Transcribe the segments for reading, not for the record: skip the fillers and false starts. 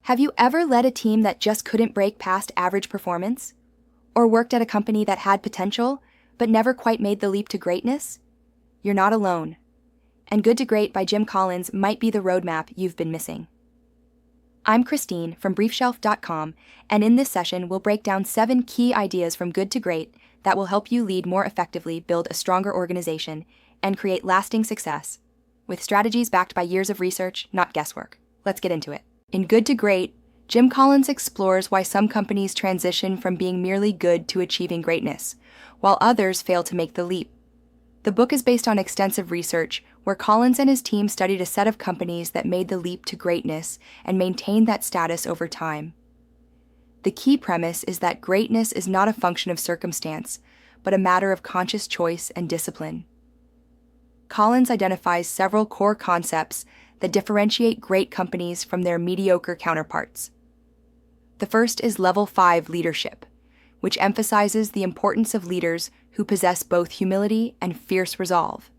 Have you ever led a team that just couldn't break past average performance? Or worked at a company that had potential, but never quite made the leap to greatness? You're not alone. And Good to Great by Jim Collins might be the roadmap you've been missing. I'm Christine from briefshelf.com, and in this session, we'll break down 7 key ideas from Good to Great that will help you lead more effectively, build a stronger organization, and create lasting success, with strategies backed by years of research, not guesswork. Let's get into it. In Good to Great, Jim Collins explores why some companies transition from being merely good to achieving greatness, while others fail to make the leap. The book is based on extensive research, where Collins and his team studied a set of companies that made the leap to greatness and maintained that status over time. The key premise is that greatness is not a function of circumstance, but a matter of conscious choice and discipline. Collins identifies several core concepts that differentiate great companies from their mediocre counterparts. The first is Level 5 leadership, which emphasizes the importance of leaders who possess both humility and fierce resolve.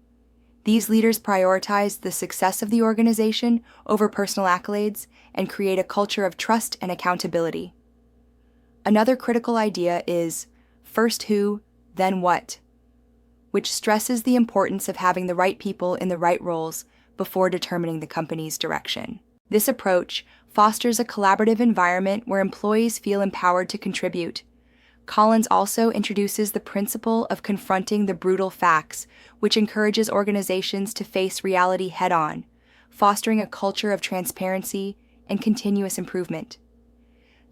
These leaders prioritize the success of the organization over personal accolades and create a culture of trust and accountability. Another critical idea is first who, then what, which stresses the importance of having the right people in the right roles before determining the company's direction. This approach fosters a collaborative environment where employees feel empowered to contribute. Collins also introduces the principle of confronting the brutal facts, which encourages organizations to face reality head-on, fostering a culture of transparency and continuous improvement.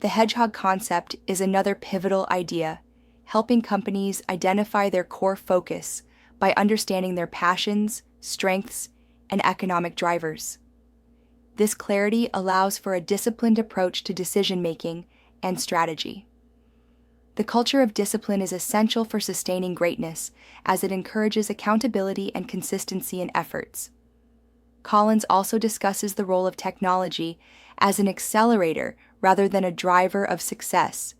The Hedgehog Concept is another pivotal idea, helping companies identify their core focus by understanding their passions, strengths, and economic drivers. This clarity allows for a disciplined approach to decision-making and strategy. The culture of discipline is essential for sustaining greatness, as it encourages accountability and consistency in efforts. Collins also discusses the role of technology as an accelerator rather than a driver of success,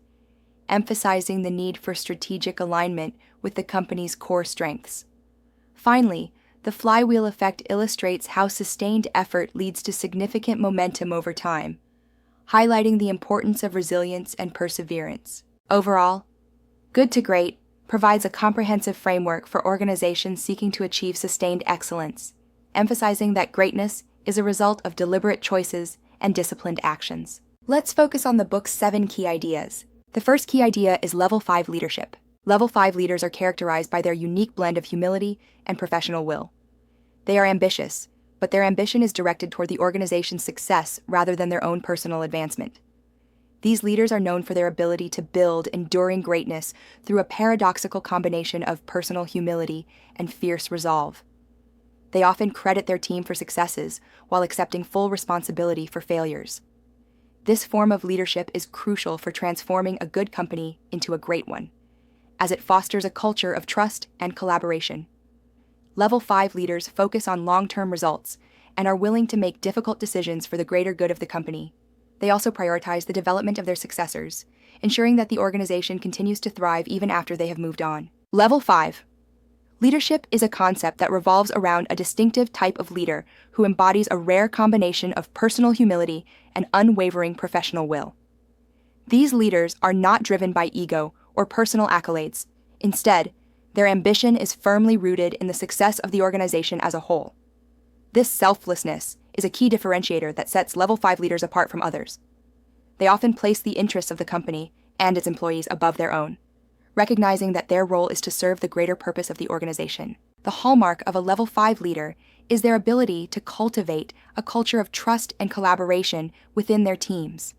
emphasizing the need for strategic alignment with the company's core strengths. Finally, the Flywheel Effect illustrates how sustained effort leads to significant momentum over time, highlighting the importance of resilience and perseverance. Overall, Good to Great provides a comprehensive framework for organizations seeking to achieve sustained excellence, emphasizing that greatness is a result of deliberate choices and disciplined actions. Let's focus on the book's 7 key ideas. The first key idea is Level 5 leadership. Level 5 leaders are characterized by their unique blend of humility and professional will. They are ambitious, but their ambition is directed toward the organization's success rather than their own personal advancement. These leaders are known for their ability to build enduring greatness through a paradoxical combination of personal humility and fierce resolve. They often credit their team for successes while accepting full responsibility for failures. This form of leadership is crucial for transforming a good company into a great one, as it fosters a culture of trust and collaboration. Level 5 leaders focus on long-term results and are willing to make difficult decisions for the greater good of the company. They also prioritize the development of their successors, ensuring that the organization continues to thrive even after they have moved on. Level 5. Leadership is a concept that revolves around a distinctive type of leader who embodies a rare combination of personal humility and unwavering professional will. These leaders are not driven by ego or personal accolades. Instead, their ambition is firmly rooted in the success of the organization as a whole. This selflessness is a key differentiator that sets Level 5 leaders apart from others. They often place the interests of the company and its employees above their own, recognizing that their role is to serve the greater purpose of the organization. The hallmark of a Level 5 leader is their ability to cultivate a culture of trust and collaboration within their teams.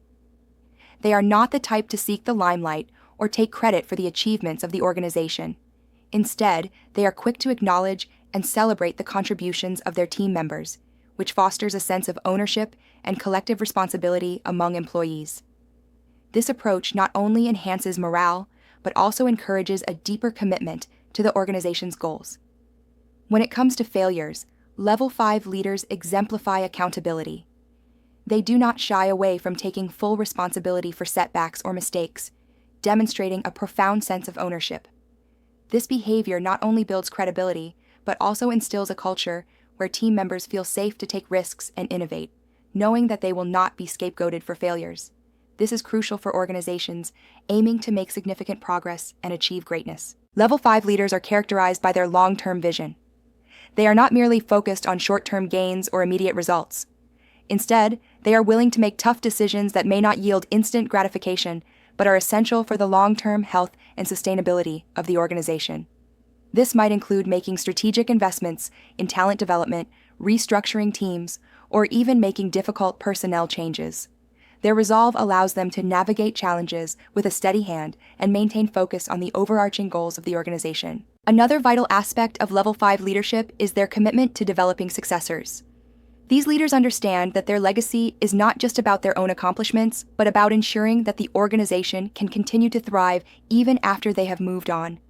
They are not the type to seek the limelight or take credit for the achievements of the organization. Instead, they are quick to acknowledge and celebrate the contributions of their team members, which fosters a sense of ownership and collective responsibility among employees. This approach not only enhances morale, but also encourages a deeper commitment to the organization's goals. When it comes to failures, Level 5 leaders exemplify accountability. They do not shy away from taking full responsibility for setbacks or mistakes, demonstrating a profound sense of ownership. This behavior not only builds credibility, but also instills a culture where team members feel safe to take risks and innovate, knowing that they will not be scapegoated for failures. This is crucial for organizations aiming to make significant progress and achieve greatness. Level 5 leaders are characterized by their long-term vision. They are not merely focused on short-term gains or immediate results. Instead, they are willing to make tough decisions that may not yield instant gratification, but are essential for the long-term health and sustainability of the organization. This might include making strategic investments in talent development, restructuring teams, or even making difficult personnel changes. Their resolve allows them to navigate challenges with a steady hand and maintain focus on the overarching goals of the organization. Another vital aspect of Level 5 leadership is their commitment to developing successors. These leaders understand that their legacy is not just about their own accomplishments, but about ensuring that the organization can continue to thrive even after they have moved on.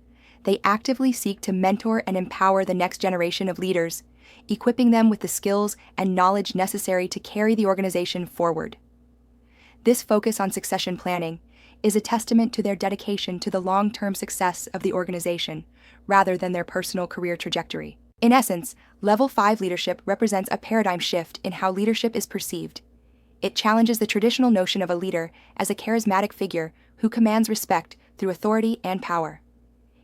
They actively seek to mentor and empower the next generation of leaders, equipping them with the skills and knowledge necessary to carry the organization forward. This focus on succession planning is a testament to their dedication to the long-term success of the organization, rather than their personal career trajectory. In essence, Level 5 leadership represents a paradigm shift in how leadership is perceived. It challenges the traditional notion of a leader as a charismatic figure who commands respect through authority and power.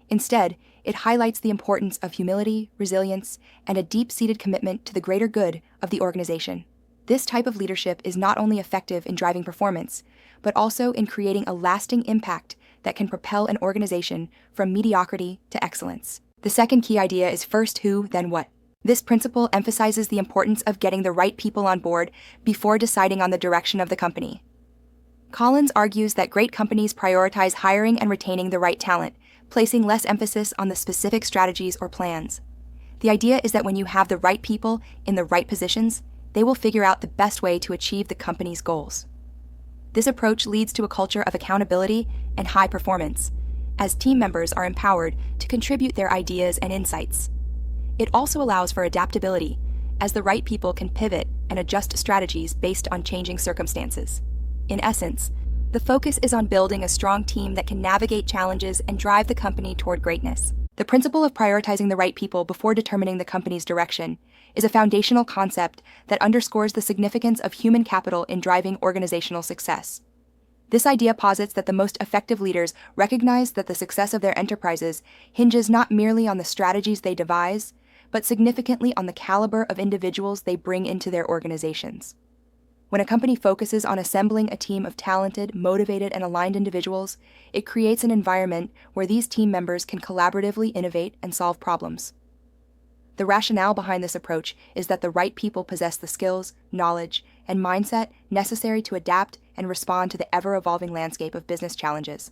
Instead, it highlights the importance of humility, resilience, and a deep-seated commitment to the greater good of the organization. This type of leadership is not only effective in driving performance, but also in creating a lasting impact that can propel an organization from mediocrity to excellence. The second key idea is first who, then what. This principle emphasizes the importance of getting the right people on board before deciding on the direction of the company. Collins argues that great companies prioritize hiring and retaining the right talent, placing less emphasis on the specific strategies or plans. The idea is that when you have the right people in the right positions, they will figure out the best way to achieve the company's goals. This approach leads to a culture of accountability and high performance, as team members are empowered to contribute their ideas and insights. It also allows for adaptability, as the right people can pivot and adjust strategies based on changing circumstances. In essence, the focus is on building a strong team that can navigate challenges and drive the company toward greatness. The principle of prioritizing the right people before determining the company's direction is a foundational concept that underscores the significance of human capital in driving organizational success. This idea posits that the most effective leaders recognize that the success of their enterprises hinges not merely on the strategies they devise, but significantly on the caliber of individuals they bring into their organizations. When a company focuses on assembling a team of talented, motivated, and aligned individuals, it creates an environment where these team members can collaboratively innovate and solve problems. The rationale behind this approach is that the right people possess the skills, knowledge, and mindset necessary to adapt and respond to the ever-evolving landscape of business challenges.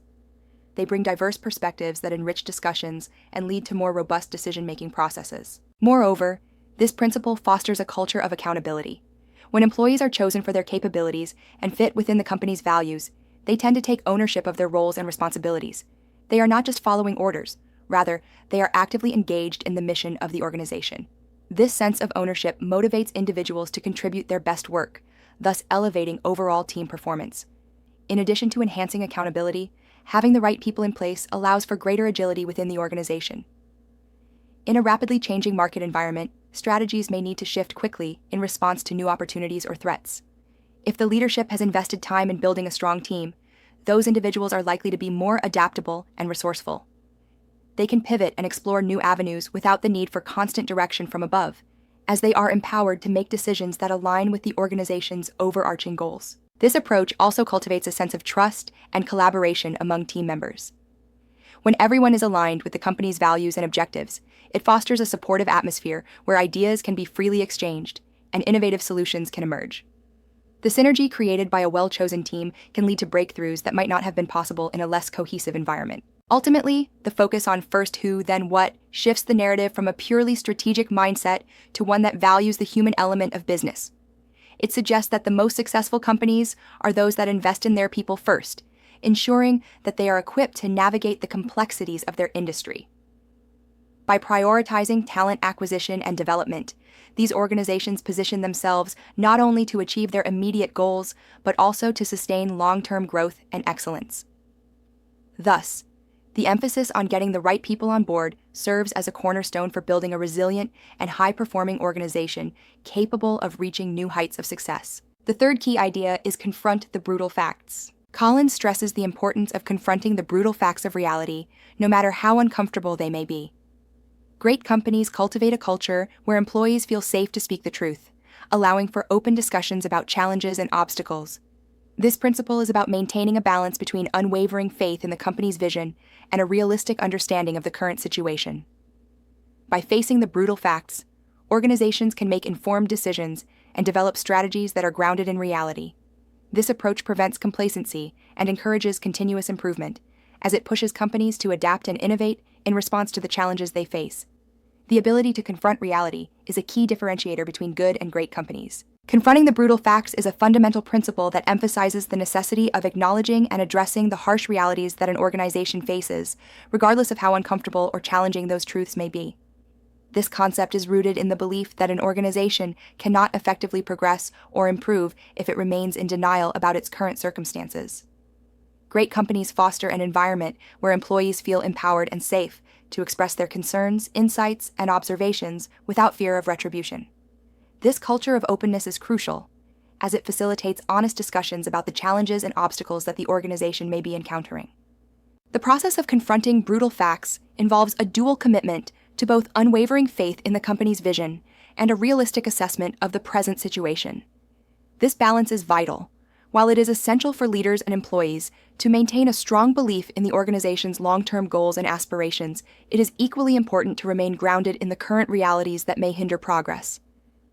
They bring diverse perspectives that enrich discussions and lead to more robust decision-making processes. Moreover, this principle fosters a culture of accountability. When employees are chosen for their capabilities and fit within the company's values, they tend to take ownership of their roles and responsibilities. They are not just following orders. Rather, they are actively engaged in the mission of the organization. This sense of ownership motivates individuals to contribute their best work, thus elevating overall team performance. In addition to enhancing accountability, having the right people in place allows for greater agility within the organization. In a rapidly changing market environment, strategies may need to shift quickly in response to new opportunities or threats. If the leadership has invested time in building a strong team, those individuals are likely to be more adaptable and resourceful. They can pivot and explore new avenues without the need for constant direction from above, as they are empowered to make decisions that align with the organization's overarching goals. This approach also cultivates a sense of trust and collaboration among team members. When everyone is aligned with the company's values and objectives, it fosters a supportive atmosphere where ideas can be freely exchanged and innovative solutions can emerge. The synergy created by a well-chosen team can lead to breakthroughs that might not have been possible in a less cohesive environment. Ultimately, the focus on first who, then what shifts the narrative from a purely strategic mindset to one that values the human element of business. It suggests that the most successful companies are those that invest in their people first, ensuring that they are equipped to navigate the complexities of their industry. By prioritizing talent acquisition and development, these organizations position themselves not only to achieve their immediate goals, but also to sustain long-term growth and excellence. Thus, the emphasis on getting the right people on board serves as a cornerstone for building a resilient and high-performing organization capable of reaching new heights of success. The third key idea is confront the brutal facts. Collins stresses the importance of confronting the brutal facts of reality, no matter how uncomfortable they may be. Great companies cultivate a culture where employees feel safe to speak the truth, allowing for open discussions about challenges and obstacles. This principle is about maintaining a balance between unwavering faith in the company's vision and a realistic understanding of the current situation. By facing the brutal facts, organizations can make informed decisions and develop strategies that are grounded in reality. This approach prevents complacency and encourages continuous improvement, as it pushes companies to adapt and innovate in response to the challenges they face. The ability to confront reality is a key differentiator between good and great companies. Confronting the brutal facts is a fundamental principle that emphasizes the necessity of acknowledging and addressing the harsh realities that an organization faces, regardless of how uncomfortable or challenging those truths may be. This concept is rooted in the belief that an organization cannot effectively progress or improve if it remains in denial about its current circumstances. Great companies foster an environment where employees feel empowered and safe to express their concerns, insights, and observations without fear of retribution. This culture of openness is crucial, as it facilitates honest discussions about the challenges and obstacles that the organization may be encountering. The process of confronting brutal facts involves a dual commitment to both unwavering faith in the company's vision and a realistic assessment of the present situation. This balance is vital. While it is essential for leaders and employees to maintain a strong belief in the organization's long-term goals and aspirations, it is equally important to remain grounded in the current realities that may hinder progress.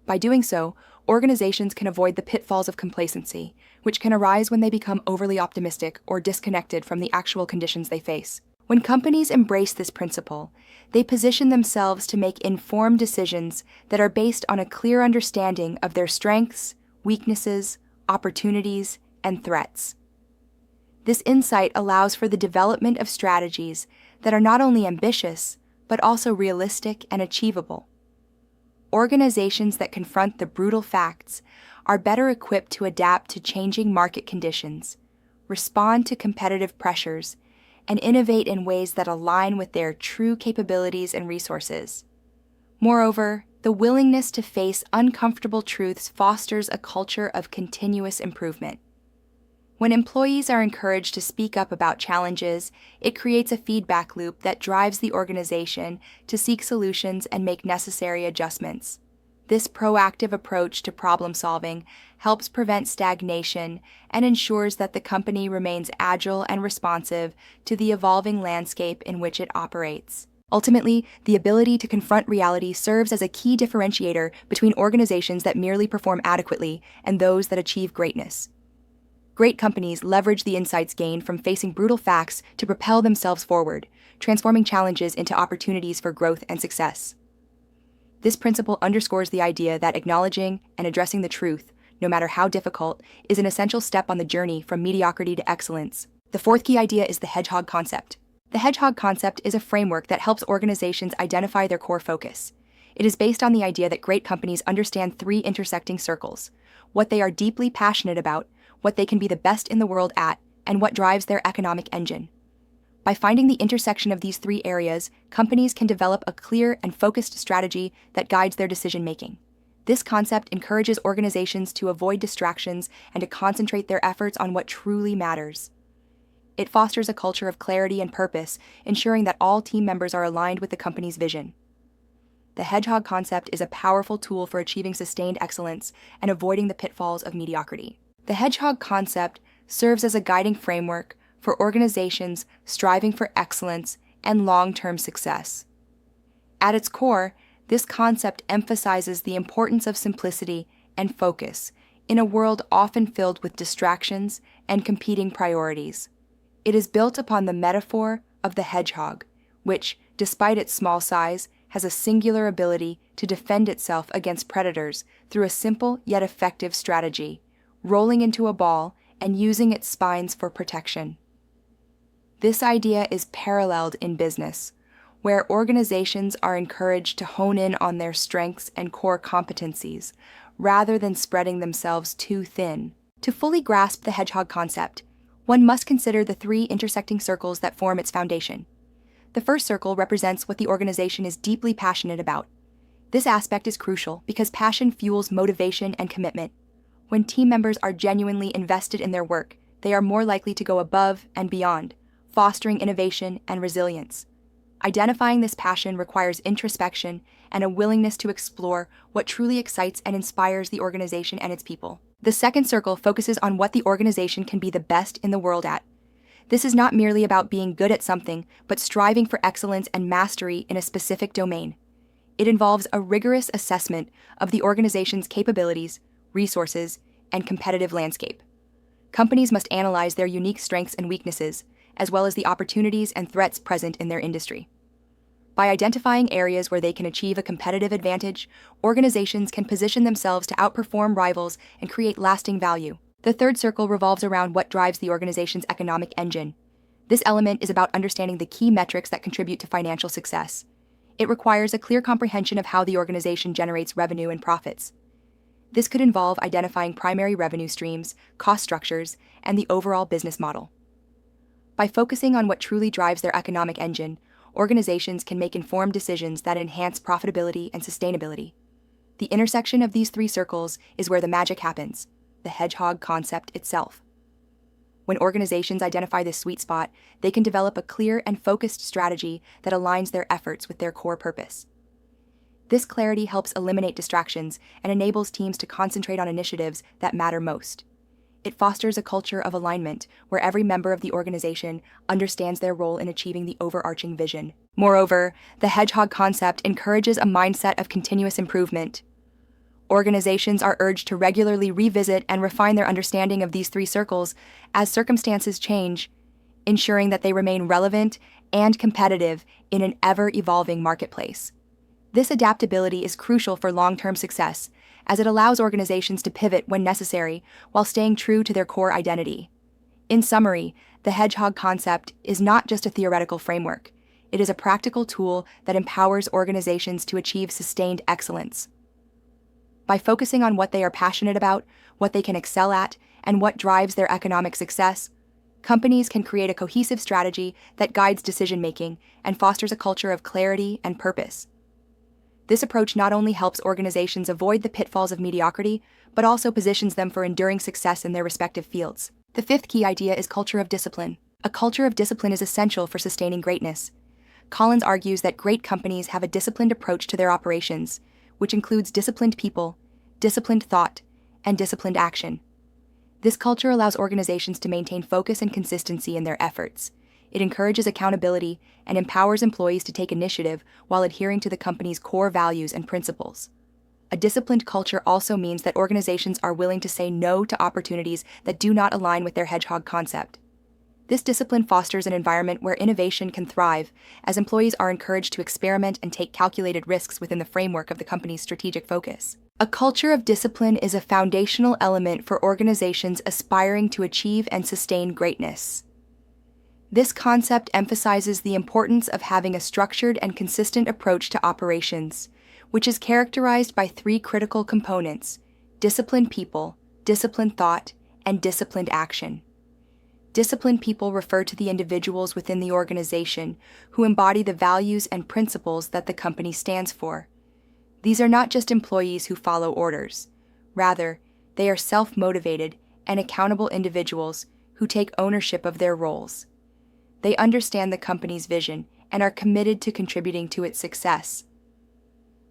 By doing so, organizations can avoid the pitfalls of complacency, which can arise when they become overly optimistic or disconnected from the actual conditions they face. When companies embrace this principle, they position themselves to make informed decisions that are based on a clear understanding of their strengths, weaknesses, opportunities, and threats. This insight allows for the development of strategies that are not only ambitious, but also realistic and achievable. Organizations that confront the brutal facts are better equipped to adapt to changing market conditions, respond to competitive pressures, and innovate in ways that align with their true capabilities and resources. Moreover, the willingness to face uncomfortable truths fosters a culture of continuous improvement. When employees are encouraged to speak up about challenges, it creates a feedback loop that drives the organization to seek solutions and make necessary adjustments. This proactive approach to problem solving helps prevent stagnation and ensures that the company remains agile and responsive to the evolving landscape in which it operates. Ultimately, the ability to confront reality serves as a key differentiator between organizations that merely perform adequately and those that achieve greatness. Great companies leverage the insights gained from facing brutal facts to propel themselves forward, transforming challenges into opportunities for growth and success. This principle underscores the idea that acknowledging and addressing the truth, no matter how difficult, is an essential step on the journey from mediocrity to excellence. The fourth key idea is the Hedgehog Concept. The Hedgehog Concept is a framework that helps organizations identify their core focus. It is based on the idea that great companies understand three intersecting circles: what they are deeply passionate about, what they can be the best in the world at, and what drives their economic engine. By finding the intersection of these three areas, companies can develop a clear and focused strategy that guides their decision-making. This concept encourages organizations to avoid distractions and to concentrate their efforts on what truly matters. It fosters a culture of clarity and purpose, ensuring that all team members are aligned with the company's vision. The Hedgehog Concept is a powerful tool for achieving sustained excellence and avoiding the pitfalls of mediocrity. The Hedgehog Concept serves as a guiding framework for organizations striving for excellence and long-term success. At its core, this concept emphasizes the importance of simplicity and focus in a world often filled with distractions and competing priorities. It is built upon the metaphor of the hedgehog, which, despite its small size, has a singular ability to defend itself against predators through a simple yet effective strategy: rolling into a ball and using its spines for protection. This idea is paralleled in business, where organizations are encouraged to hone in on their strengths and core competencies, rather than spreading themselves too thin. To fully grasp the Hedgehog Concept, one must consider the three intersecting circles that form its foundation. The first circle represents what the organization is deeply passionate about. This aspect is crucial because passion fuels motivation and commitment. When team members are genuinely invested in their work, they are more likely to go above and beyond, fostering innovation and resilience. Identifying this passion requires introspection and a willingness to explore what truly excites and inspires the organization and its people. The second circle focuses on what the organization can be the best in the world at. This is not merely about being good at something, but striving for excellence and mastery in a specific domain. It involves a rigorous assessment of the organization's capabilities, resources, and competitive landscape. Companies must analyze their unique strengths and weaknesses, as well as the opportunities and threats present in their industry. By identifying areas where they can achieve a competitive advantage, organizations can position themselves to outperform rivals and create lasting value. The third circle revolves around what drives the organization's economic engine. This element is about understanding the key metrics that contribute to financial success. It requires a clear comprehension of how the organization generates revenue and profits. This could involve identifying primary revenue streams, cost structures, and the overall business model. By focusing on what truly drives their economic engine, organizations can make informed decisions that enhance profitability and sustainability. The intersection of these three circles is where the magic happens, the Hedgehog Concept itself. When organizations identify this sweet spot, they can develop a clear and focused strategy that aligns their efforts with their core purpose. This clarity helps eliminate distractions and enables teams to concentrate on initiatives that matter most. It fosters a culture of alignment where every member of the organization understands their role in achieving the overarching vision. Moreover, the Hedgehog Concept encourages a mindset of continuous improvement. Organizations are urged to regularly revisit and refine their understanding of these three circles as circumstances change, ensuring that they remain relevant and competitive in an ever-evolving marketplace. This adaptability is crucial for long-term success, as it allows organizations to pivot when necessary while staying true to their core identity. In summary, the Hedgehog Concept is not just a theoretical framework. It is a practical tool that empowers organizations to achieve sustained excellence. By focusing on what they are passionate about, what they can excel at, and what drives their economic success, companies can create a cohesive strategy that guides decision-making and fosters a culture of clarity and purpose. This approach not only helps organizations avoid the pitfalls of mediocrity, but also positions them for enduring success in their respective fields. The fifth key idea is culture of discipline. A culture of discipline is essential for sustaining greatness. Collins argues that great companies have a disciplined approach to their operations, which includes disciplined people, disciplined thought, and disciplined action. This culture allows organizations to maintain focus and consistency in their efforts. It encourages accountability and empowers employees to take initiative while adhering to the company's core values and principles. A disciplined culture also means that organizations are willing to say no to opportunities that do not align with their Hedgehog Concept. This discipline fosters an environment where innovation can thrive, as employees are encouraged to experiment and take calculated risks within the framework of the company's strategic focus. A culture of discipline is a foundational element for organizations aspiring to achieve and sustain greatness. This concept emphasizes the importance of having a structured and consistent approach to operations, which is characterized by three critical components: disciplined people, disciplined thought, and disciplined action. Disciplined people refer to the individuals within the organization who embody the values and principles that the company stands for. These are not just employees who follow orders. Rather, they are self-motivated and accountable individuals who take ownership of their roles. They understand the company's vision and are committed to contributing to its success.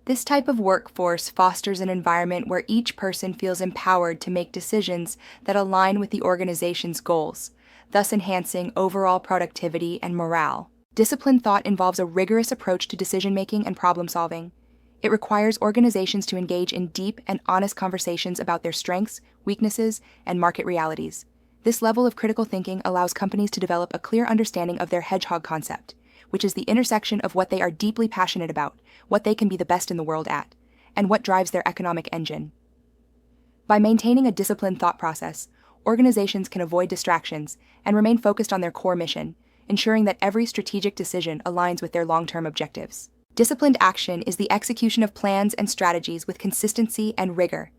This type of workforce fosters an environment where each person feels empowered to make decisions that align with the organization's goals, thus enhancing overall productivity and morale. Disciplined thought involves a rigorous approach to decision-making and problem-solving. It requires organizations to engage in deep and honest conversations about their strengths, weaknesses, and market realities. This level of critical thinking allows companies to develop a clear understanding of their Hedgehog Concept, which is the intersection of what they are deeply passionate about, what they can be the best in the world at, and what drives their economic engine. By maintaining a disciplined thought process, organizations can avoid distractions and remain focused on their core mission, ensuring that every strategic decision aligns with their long-term objectives. Disciplined action is the execution of plans and strategies with consistency and rigor.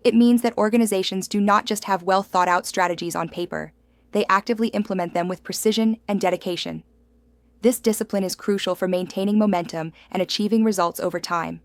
It means that organizations do not just have well-thought-out strategies on paper, they actively implement them with precision and dedication. This discipline is crucial for maintaining momentum and achieving results over time.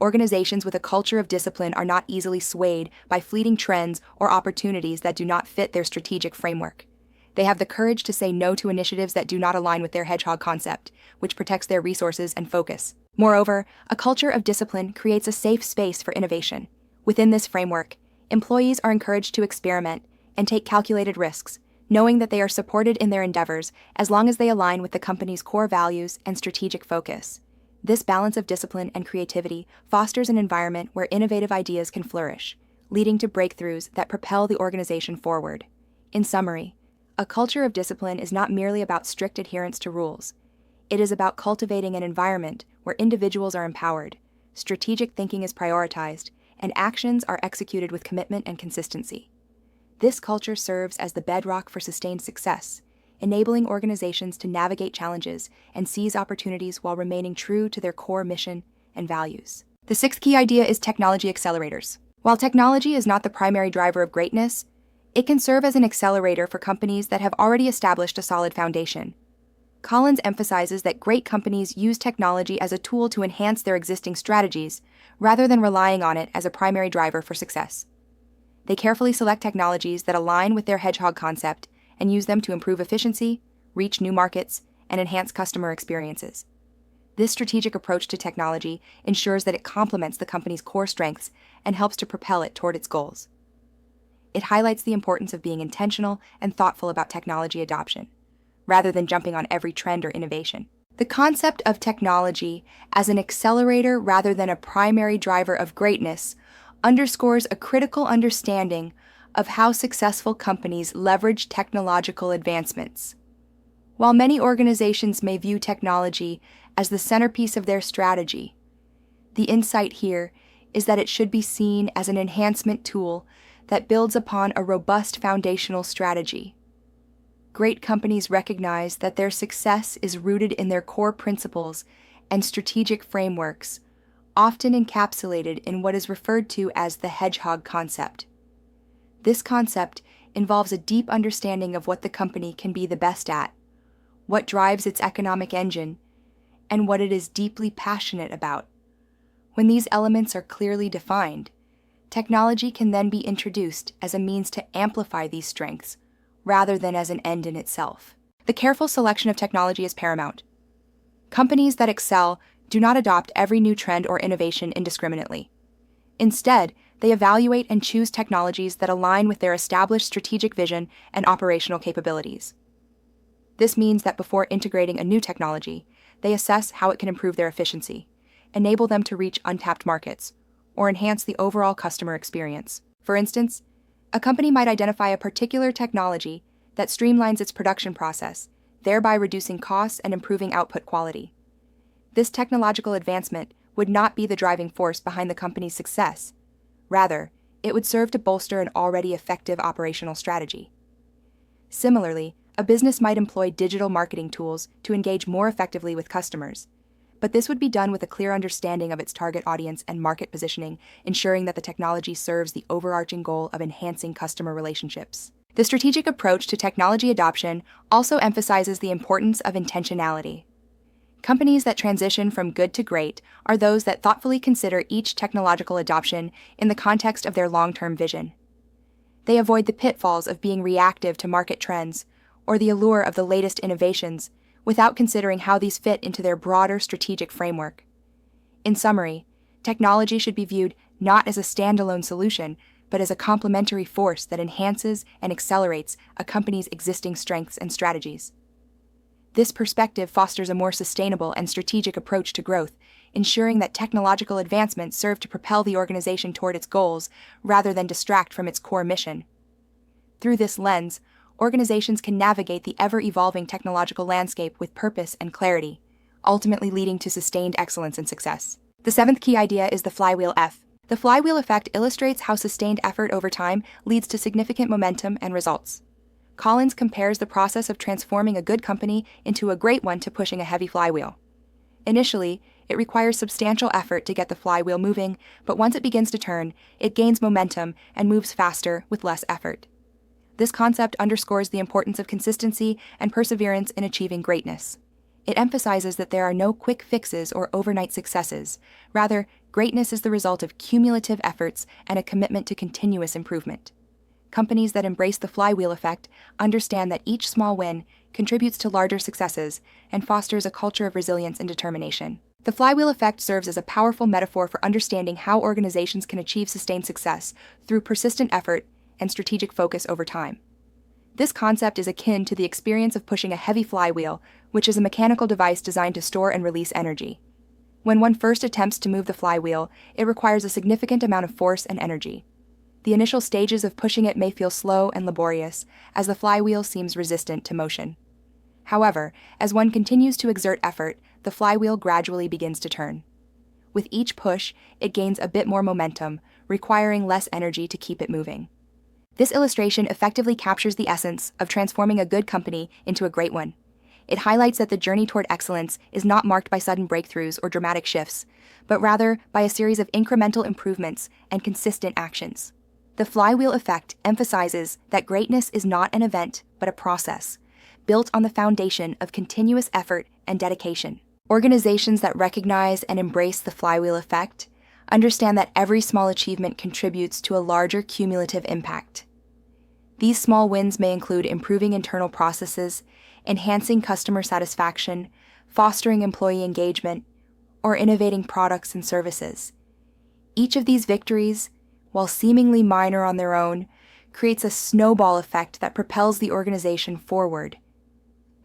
Organizations with a culture of discipline are not easily swayed by fleeting trends or opportunities that do not fit their strategic framework. They have the courage to say no to initiatives that do not align with their hedgehog concept, which protects their resources and focus. Moreover, a culture of discipline creates a safe space for innovation. Within this framework, employees are encouraged to experiment and take calculated risks, knowing that they are supported in their endeavors as long as they align with the company's core values and strategic focus. This balance of discipline and creativity fosters an environment where innovative ideas can flourish, leading to breakthroughs that propel the organization forward. In summary, a culture of discipline is not merely about strict adherence to rules. It is about cultivating an environment where individuals are empowered, strategic thinking is prioritized, and actions are executed with commitment and consistency. This culture serves as the bedrock for sustained success, enabling organizations to navigate challenges and seize opportunities while remaining true to their core mission and values. The sixth key idea is technology accelerators. While technology is not the primary driver of greatness, it can serve as an accelerator for companies that have already established a solid foundation. Collins emphasizes that great companies use technology as a tool to enhance their existing strategies, rather than relying on it as a primary driver for success. They carefully select technologies that align with their hedgehog concept and use them to improve efficiency, reach new markets, and enhance customer experiences. This strategic approach to technology ensures that it complements the company's core strengths and helps to propel it toward its goals. It highlights the importance of being intentional and thoughtful about technology adoption, rather than jumping on every trend or innovation. The concept of technology as an accelerator rather than a primary driver of greatness underscores a critical understanding of how successful companies leverage technological advancements. While many organizations may view technology as the centerpiece of their strategy, the insight here is that it should be seen as an enhancement tool that builds upon a robust foundational strategy. Great companies recognize that their success is rooted in their core principles and strategic frameworks, often encapsulated in what is referred to as the hedgehog concept. This concept involves a deep understanding of what the company can be the best at, what drives its economic engine, and what it is deeply passionate about. When these elements are clearly defined, technology can then be introduced as a means to amplify these strengths, rather than as an end in itself. The careful selection of technology is paramount. Companies that excel do not adopt every new trend or innovation indiscriminately. Instead, they evaluate and choose technologies that align with their established strategic vision and operational capabilities. This means that before integrating a new technology, they assess how it can improve their efficiency, enable them to reach untapped markets, or enhance the overall customer experience. For instance, a company might identify a particular technology that streamlines its production process, thereby reducing costs and improving output quality. This technological advancement would not be the driving force behind the company's success. Rather, it would serve to bolster an already effective operational strategy. Similarly, a business might employ digital marketing tools to engage more effectively with customers, but this would be done with a clear understanding of its target audience and market positioning, ensuring that the technology serves the overarching goal of enhancing customer relationships. The strategic approach to technology adoption also emphasizes the importance of intentionality. Companies that transition from good to great are those that thoughtfully consider each technological adoption in the context of their long-term vision. They avoid the pitfalls of being reactive to market trends or the allure of the latest innovations without considering how these fit into their broader strategic framework. In summary, technology should be viewed not as a standalone solution, but as a complementary force that enhances and accelerates a company's existing strengths and strategies. This perspective fosters a more sustainable and strategic approach to growth, ensuring that technological advancements serve to propel the organization toward its goals rather than distract from its core mission. Through this lens, organizations can navigate the ever-evolving technological landscape with purpose and clarity, ultimately leading to sustained excellence and success. The seventh key idea is the Flywheel F. The Flywheel Effect illustrates how sustained effort over time leads to significant momentum and results. Collins compares the process of transforming a good company into a great one to pushing a heavy flywheel. Initially, it requires substantial effort to get the flywheel moving, but once it begins to turn, it gains momentum and moves faster with less effort. This concept underscores the importance of consistency and perseverance in achieving greatness. It emphasizes that there are no quick fixes or overnight successes. Rather, greatness is the result of cumulative efforts and a commitment to continuous improvement. Companies that embrace the flywheel effect understand that each small win contributes to larger successes and fosters a culture of resilience and determination. The flywheel effect serves as a powerful metaphor for understanding how organizations can achieve sustained success through persistent effort and strategic focus over time. This concept is akin to the experience of pushing a heavy flywheel, which is a mechanical device designed to store and release energy. When one first attempts to move the flywheel, it requires a significant amount of force and energy. The initial stages of pushing it may feel slow and laborious, as the flywheel seems resistant to motion. However, as one continues to exert effort, the flywheel gradually begins to turn. With each push, it gains a bit more momentum, requiring less energy to keep it moving. This illustration effectively captures the essence of transforming a good company into a great one. It highlights that the journey toward excellence is not marked by sudden breakthroughs or dramatic shifts, but rather by a series of incremental improvements and consistent actions. The flywheel effect emphasizes that greatness is not an event, but a process, built on the foundation of continuous effort and dedication. Organizations that recognize and embrace the flywheel effect understand that every small achievement contributes to a larger cumulative impact. These small wins may include improving internal processes, enhancing customer satisfaction, fostering employee engagement, or innovating products and services. Each of these victories, while seemingly minor on their own, creates a snowball effect that propels the organization forward.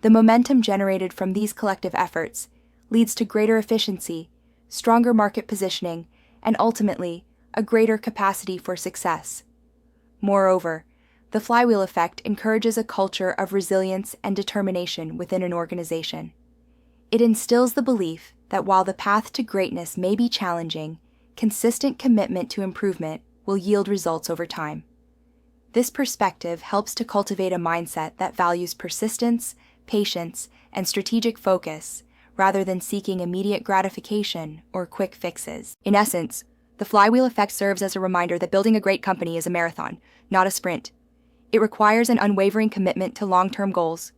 The momentum generated from these collective efforts leads to greater efficiency, stronger market positioning, and ultimately, a greater capacity for success. Moreover, the flywheel effect encourages a culture of resilience and determination within an organization. It instills the belief that while the path to greatness may be challenging, consistent commitment to improvement will yield results over time. This perspective helps to cultivate a mindset that values persistence, patience, and strategic focus, rather than seeking immediate gratification or quick fixes. In essence, the flywheel effect serves as a reminder that building a great company is a marathon, not a sprint. It requires an unwavering commitment to long-term goals,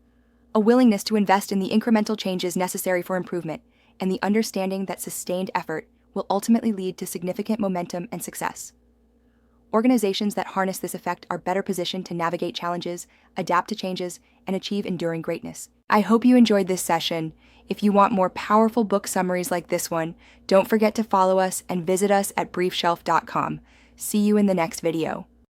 a willingness to invest in the incremental changes necessary for improvement, and the understanding that sustained effort will ultimately lead to significant momentum and success. Organizations that harness this effect are better positioned to navigate challenges, adapt to changes, and achieve enduring greatness. I hope you enjoyed this session. If you want more powerful book summaries like this one, don't forget to follow us and visit us at briefshelf.com. See you in the next video.